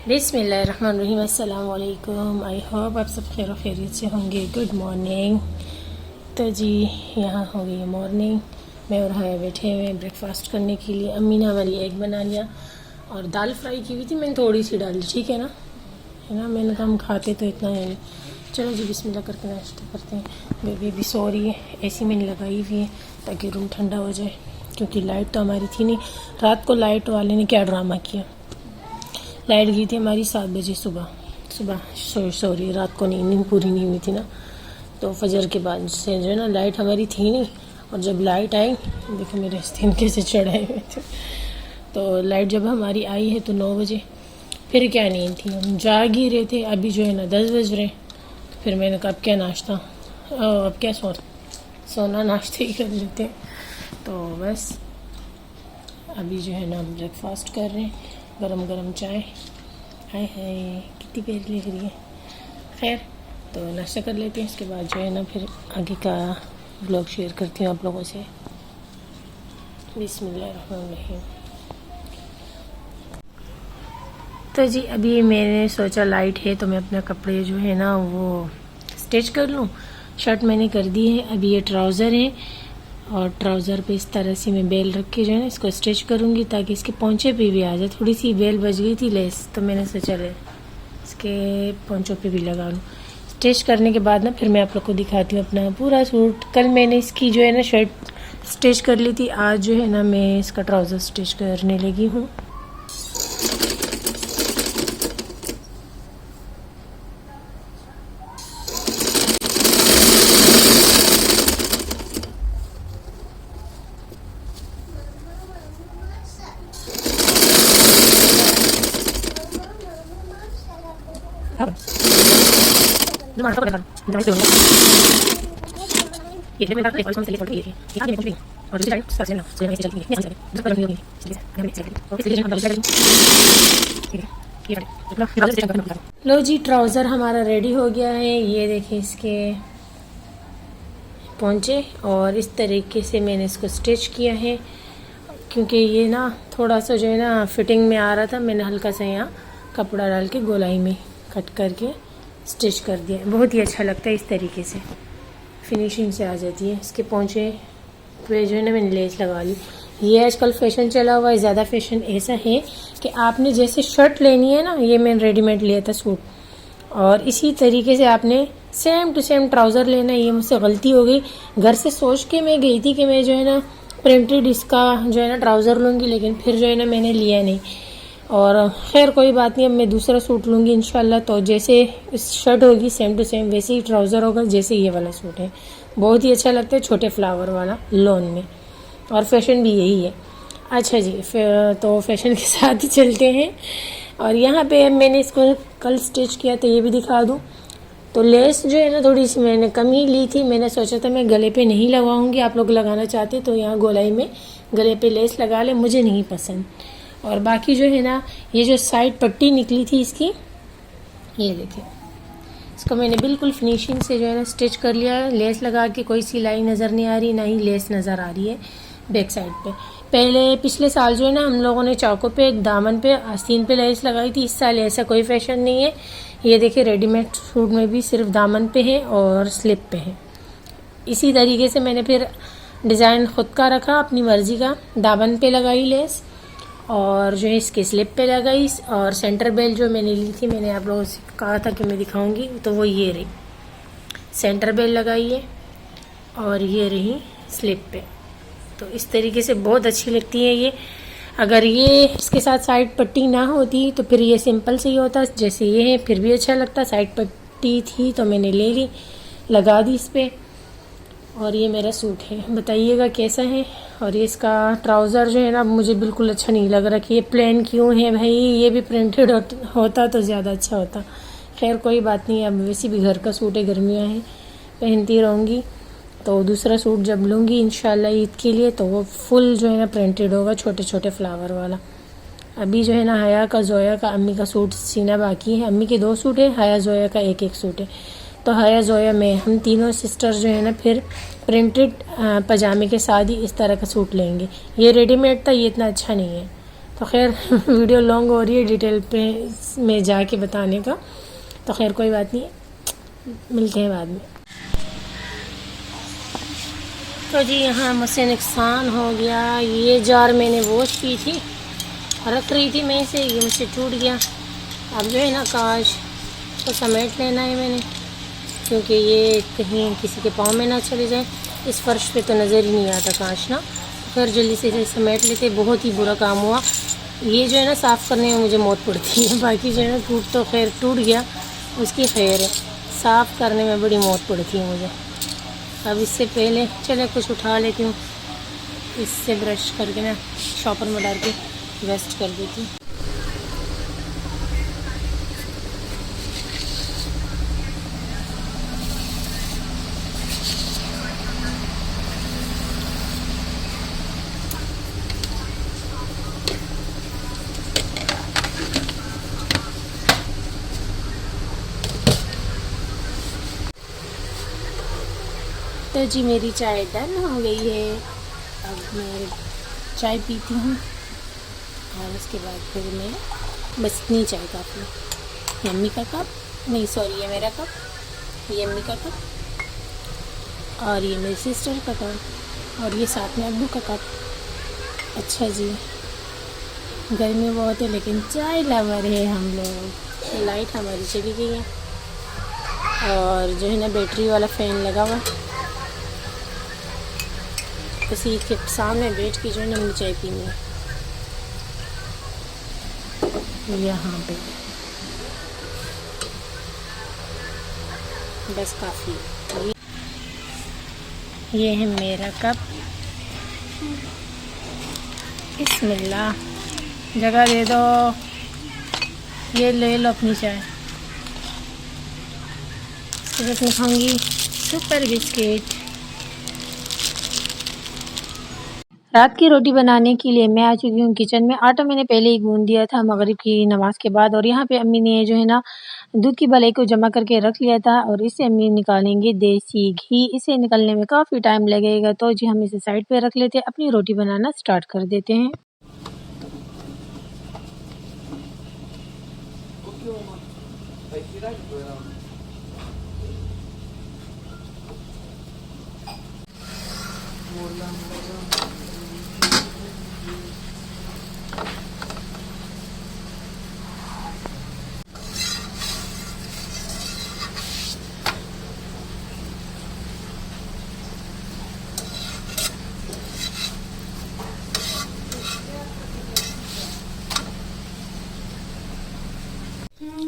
बिस्मिल्लाहिर्रहमानिर्रहीम। अस्सलाम वालेकुम। आई होप आप सब खैर खैरियत से होंगे। Good morning. तो जी यहाँ हो गई है मॉर्निंग। मैं और हाया बैठे हुए हैं ब्रेकफास्ट करने के लिए। अम्मी ने हमारी एग बना लिया और दाल फ्राई की हुई थी, मैंने थोड़ी सी डाली, ठीक है ना। मैंने कहा हम खाते तो इतना है नहीं। चलो जी बिस्मिल्लाह करके नाश्ता करते हैं। बेबी भी सो रही है, एसी मैंने लगाई हुई है ताकि रूम ठंडा हो जाए, क्योंकि लाइट तो हमारी थी नहीं। रात को लाइट वाले ने क्या ड्रामा किया, लाइट गई थी हमारी 7 बजे सुबह सॉरी रात को नींद पूरी नहीं हुई थी ना, तो फजर के बाद से जो है ना लाइट हमारी थी नहीं। और जब लाइट आई, देखो मेरे स्किन कैसे चढ़ाए हुए थे। तो लाइट जब हमारी आई है तो 9 बजे, फिर क्या नींद थी, हम जाग ही रहे थे। अभी जो है ना 10 बज रहे, तो फिर मैंने कहा अब क्या नाश्ता, अब क्या सोना नाश्ते ही कर लेते हैं। तो बस अभी जो है ना हम ब्रेकफास्ट कर रहे हैं, गरम गरम चाय। हाय हाय कितनी प्यारी लग रही है। खैर तो नाश्ता कर लेते हैं, इसके बाद जो है ना फिर आगे का ब्लॉग शेयर करती हूँ आप लोगों से। बिस्मिल्लाहिर्रहमानिर्रहीम। तो जी अभी मैंने सोचा लाइट है तो मैं अपने कपड़े जो है ना वो स्टिच कर लूँ। शर्ट मैंने कर दी है, अभी ये ट्राउज़र है और ट्राउज़र पे इस तरह से मैं बेल रख के जो है ना इसको स्टिच करूँगी ताकि इसके पोंचे पे भी आ जाए। थोड़ी सी बेल बच गई थी लेस, तो मैंने सोचा इसके पोंचों पे भी लगा लूँ। स्टिच करने के बाद ना फिर मैं आप लोग को दिखाती हूँ अपना पूरा सूट। कल मैंने इसकी जो है ना शर्ट स्टिच कर ली थी, आज जो है ना मैं इसका ट्राउज़र स्टिच करने लगी हूँ। लो जी ट्राउज़र हमारा रेडी हो गया है। ये देखिए इसके पोंचे, और इस तरीके से मैंने इसको स्टिच किया है, क्योंकि ये ना थोड़ा सा जो है ना फिटिंग में आ रहा था। मैंने हल्का सा यहाँ कपड़ा डाल के गोलाई में कट करके स्टिच कर दिया। बहुत ही अच्छा लगता है, इस तरीके से फिनिशिंग से आ जाती है। इसके पोंचे पे जो है ना मैंने लेस लगा ली। ये आजकल फैशन चला हुआ है, ज़्यादा फैशन ऐसा है कि आपने जैसे शर्ट लेनी है ना, ये मैंने रेडीमेड लिया था सूट, और इसी तरीके से आपने सेम टू सेम ट्राउज़र लेना। ये मुझसे गलती हो गई, घर से सोच के मैं गई थी कि मैं जो है ना प्रिंटेड इसका जो है ना ट्राउज़र लूँगी, लेकिन फिर जो है ना मैंने लिया नहीं। और खैर कोई बात नहीं, अब मैं दूसरा सूट लूँगी इंशाल्लाह। तो जैसे इस शर्ट होगी सेम टू सेम वैसे ही ट्राउज़र होगा जैसे ये वाला सूट है। बहुत ही अच्छा लगता है छोटे फ्लावर वाला लॉन में, और फैशन भी यही है। अच्छा जी तो फैशन के साथ ही चलते हैं। और यहाँ पे मैंने इसको कल स्टिच किया तो ये भी दिखा दूँ। तो लेस जो है ना थोड़ी सी मैंने कम ही ली थी। मैंने सोचा था मैं गले पे नहीं लगाऊंगी, आप लोग लगाना चाहते तो यहाँ गोलाई में गले पे लेस लगा ले, मुझे नहीं पसंद। और बाकी जो है ना ये जो साइड पट्टी निकली थी इसकी, ये देखिए, इसको मैंने बिल्कुल फिनिशिंग से जो है ना स्टिच कर लिया है। लेस लगा के कोई सिलाई नज़र नहीं आ रही, ना ही लेस नज़र आ रही है बैक साइड पे। पहले पिछले साल जो है ना हम लोगों ने चाकों पे दामन पे आस्तीन पे लेस लगाई थी। इस साल ऐसा कोई फैशन नहीं है। ये देखिए रेडीमेड सूट में भी सिर्फ दामन पे है और स्लिप पे है। इसी तरीके से मैंने फिर डिज़ाइन ख़ुद का रखा, अपनी मर्ज़ी का। दामन पे लगाई लेस और जो है इसके स्लिप पे लगाई। और सेंटर बेल जो मैंने ली थी, मैंने आप लोगों से कहा था कि मैं दिखाऊंगी, तो वो ये रही सेंटर बेल लगाई है और ये रही स्लिप पे। तो इस तरीके से बहुत अच्छी लगती है ये। अगर ये इसके साथ साइड पट्टी ना होती तो फिर ये सिंपल से ही होता जैसे ये है, फिर भी अच्छा लगता। साइड पट्टी थी तो मैंने ले ली, लगा दी इस पर। और ये मेरा सूट है, बताइएगा कैसा है। और ये इसका ट्राउज़र जो है ना मुझे बिल्कुल अच्छा नहीं लग रहा कि ये प्लेन क्यों है भाई, ये भी प्रिंटेड होता तो ज़्यादा अच्छा होता। खैर कोई बात नहीं, अब वैसे भी घर का सूट है, गर्मियाँ हैं, पहनती रहूँगी। तो दूसरा सूट जब लूँगी इंशाल्लाह ईद के लिए, तो वो फुल जो है ना प्रिंटेड होगा, छोटे छोटे फ्लावर वाला। अभी जो है ना हया का जोया का अम्मी का सूट सीना बाकी है। अम्मी के 2 सूट है, हया जोया का एक सूट है। तो हया जोया में हम तीनों सिस्टर जो है ना फिर प्रिंटेड पजामे के साथ ही इस तरह का सूट लेंगे। ये रेडीमेड था, ये इतना अच्छा नहीं है। तो खैर वीडियो लॉन्ग हो रही है डिटेल पे में जाके बताने का, तो खैर कोई बात नहीं, मिलते हैं बाद में। तो जी यहाँ मुझसे नुकसान हो गया। ये जार मैंने वॉश की थी, रख रही थी मैं इसे, ये मुझसे टूट गया। अब जो है ना कांच को समेट लेना है मैंने, क्योंकि ये कहीं किसी के पाँव में ना चले जाए। इस फर्श पे तो नज़र ही नहीं आता कांच ना, फिर जल्दी से इसे समेट लेते। बहुत ही बुरा काम हुआ। ये जो है ना साफ़ करने में मुझे मौत पड़ती है, बाकी जो है ना टूट तो खैर टूट गया, उसकी खैर है, साफ़ करने में बड़ी मौत पड़ती है मुझे। अब इससे पहले चले कुछ उठा लेती हूँ, इससे ब्रश करके ना शॉपर में डाल के वेस्ट कर देती हूँ। तो जी मेरी चाय डन हो गई है। अब मैं चाय पीती हूँ और उसके बाद फिर मैं बस इतनी चाय काफ़ी। मम्मी का कप नहीं, सॉरी ये मेरा कप, ये अम्मी का कप और ये मेरी सिस्टर का कप और ये साथ में अब्बू का कप। अच्छा जी, गर्मी बहुत है लेकिन चाय लवर है हम लोग। लाइट हमारी चली गई है और जो है ना बैटरी वाला फ़ैन लगा हुआ, उसी के सामने बैठ के जो है ना मुझे चाय पीनी है यहाँ पे, बस काफ़ी। ये है मेरा कप, बिस्मिल्लाह, जगह दे दो, ये ले लो अपनी चाय। इसके साथ मैं खाऊंगी सुपर बिस्किट। रात की रोटी बनाने के लिए मैं आ चुकी हूँ किचन में। आटा मैंने पहले ही गूंद दिया था मगरिब की नमाज़ के बाद, और यहाँ पे अम्मी ने जो है ना दूध की भलाई को जमा करके रख लिया था और इसे अम्मी निकालेंगे देसी घी। इसे निकलने में काफ़ी टाइम लगेगा, तो जी हम इसे साइड पे रख लेते हैं, अपनी रोटी बनाना स्टार्ट कर देते हैं।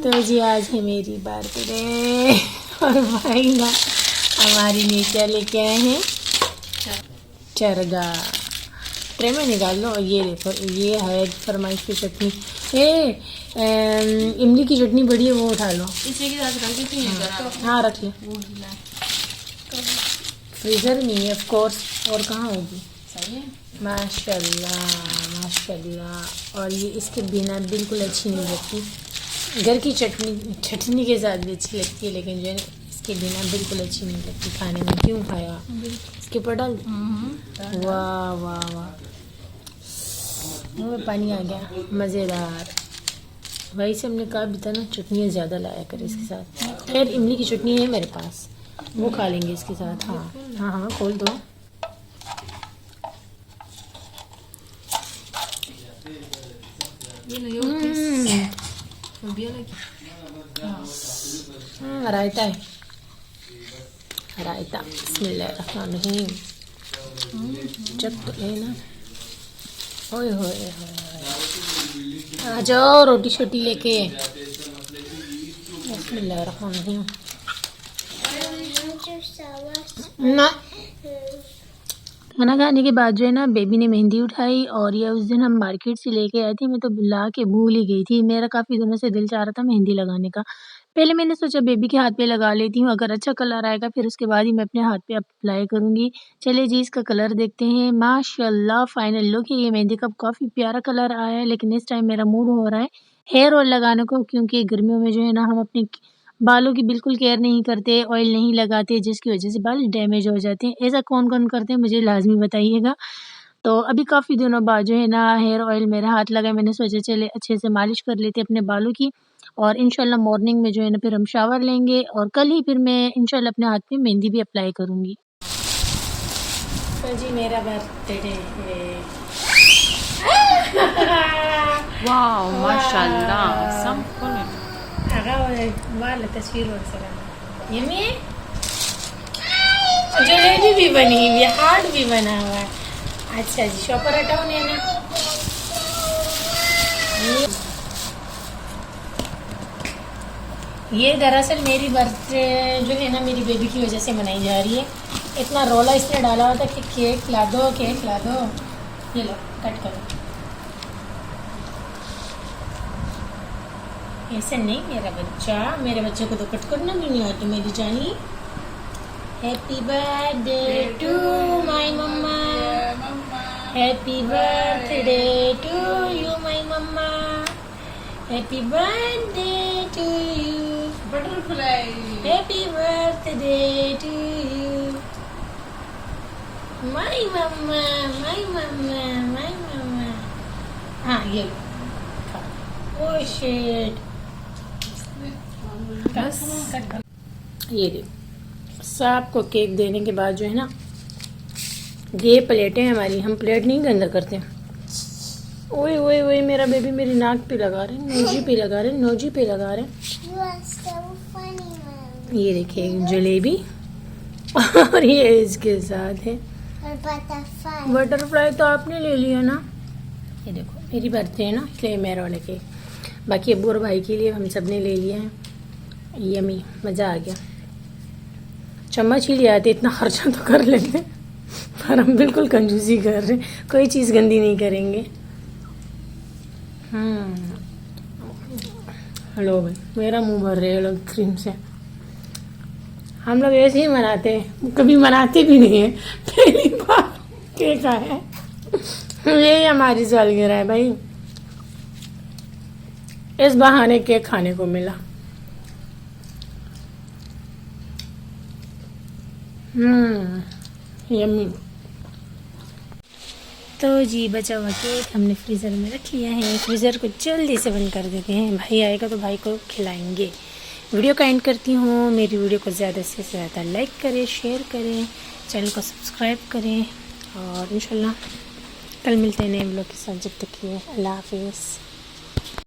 तो जी आज है मेरी बर्थडे और भाई ना हमारी नीचे लेके आए हैं चरगा। ट्रे में निकाल लो। ये देखो, ये है फरमाइश की चटनी। इमली की चटनी बड़ी है, वो उठा लो। इसी के साथ रख देती हैं। हाँ रख ले, फ्रीज़र में है ऑफ कोर्स, और कहाँ होगी। सही है, माशाल्लाह माशाल्लाह। और ये इसके बिना बिल्कुल अच्छी नहीं लगती। घर की चटनी के साथ भी अच्छी लगती है, लेकिन जो है इसके बिना बिल्कुल अच्छी नहीं लगती खाने में। क्यों खाया इसके ऊपर डाल। वाह वाह वाह, मुँह में पानी आ गया, मज़ेदार। वही से हमने कहा भी था ना चटनियाँ ज़्यादा लाया कर इसके साथ। खैर इमली की चटनी है मेरे पास, वो खा लेंगे इसके साथ। हाँ हाँ हाँ, खोल दो। रायता है, रायता। बिस्मिल्लाहिर्रहमानिर्रहीम। जब तो लेना। ओए होए आ जाओ रोटी छोटी लेके। बिस्मिल्लाहिर्रहमानिर्रहीम। ना खाना खाने के बाद जो है ना बेबी ने मेहंदी उठाई, और ये उस दिन हम मार्केट से लेके आए थे। मैं तो बुला के भूल ही गई थी, मेरा काफ़ी दिनों से दिल चाह रहा था मेहंदी लगाने का। पहले मैंने सोचा बेबी के हाथ पे लगा लेती हूँ, अगर अच्छा कलर आएगा फिर उसके बाद ही मैं अपने हाथ पे अप्लाई करूँगी। चलिए जी इसका कलर देखते हैं। माशाल्लाह फाइनल लुक है। ये मेहंदी का काफ़ी प्यारा कलर आया है, लेकिन इस टाइम मेरा मूड हो रहा है हेयर ऑयल लगाने को, क्योंकि गर्मियों में जो है ना हम अपने बालों की बिल्कुल केयर नहीं करते, ऑयल नहीं लगाते, जिसकी वजह से बाल डैमेज हो जाते हैं। ऐसा कौन-कौन करते हैं मुझे लाज़मी बताइएगा। तो अभी काफ़ी दिनों बाद जो है ना हेयर ऑयल मेरे हाथ लगा, मैंने सोचा चले अच्छे से मालिश कर लेते अपने बालों की, और इंशाल्लाह मॉर्निंग में जो है ना फिर हम शावर लेंगे, और कल ही फिर मैं इंशाल्लाह अपने हाथ में मेहंदी भी अप्लाई करूँगी। तो जी मेरा बर्थडे है। वाह माशाल्लाह वाला तस्वीर यम्मी है, जलेबी भी बनी हुई है, हार्ट भी बना हुआ है। अच्छा जी शॉपर हटाओ ने ना, ये दरअसल मेरी बर्थडे जो है ना मेरी बेबी की वजह से मनाई जा रही है। इतना रोला इसने डाला हुआ था कि केक ला दो, केक ला दो। ये लो कट करो, ऐसे नहीं मेरा बच्चा, मेरे बच्चे को तो कट करना भी नहीं आता मेरी जानी। Happy birthday to my mama, happy birthday to you my mama, happy birthday to you butterfly, happy birthday to you my mama, my mama, my mama. हाँ ये लो, ओह शिट, बस कट कर। ये देखो सबको केक देने के बाद जो है ना, ये प्लेटें हमारी, हम प्लेट नहीं गंदा करते। ओए ओए ओए मेरा बेबी मेरी नाक पे लगा रहे, नोजी पे लगा रहे, नोजी पे लगा रहे। ये देखिए जलेबी और ये इसके साथ है बटरफ्लाई, तो आपने ले लिया ना। ये देखो मेरी बर्थडे है ना इसलिए मेरे वाले केक, बाकी अब्बू और भाई के लिए हम सब ने ले लिए हैं। यमी मज़ा आ गया। चम्मच ही ले आते, इतना खर्चा तो कर लेते, पर हम बिल्कुल कंजूसी कर रहे, कोई चीज़ गंदी नहीं करेंगे। लो भाई मेरा मुंह भर रहे लोग क्रीम से। हम लोग ऐसे ही मनाते हैं, कभी मनाते भी नहीं है, पहली बार केक आया है। ये हमारी सालगिरह है भाई, इस बहाने केक खाने को मिला। यम्मी। तो जी बचा हुआ केक हमने फ्रीज़र में रख लिया है, फ्रीज़र को जल्दी से बंद कर देते हैं, भाई आएगा तो भाई को खिलाएंगे। वीडियो का एंड करती हूँ, मेरी वीडियो को ज़्यादा से ज़्यादा लाइक करें, शेयर करें, चैनल को सब्सक्राइब करें, और इंशाल्लाह कल मिलते हैं नए व्लॉग के साथ। जब तक के लिए अल्लाह हाफिज़।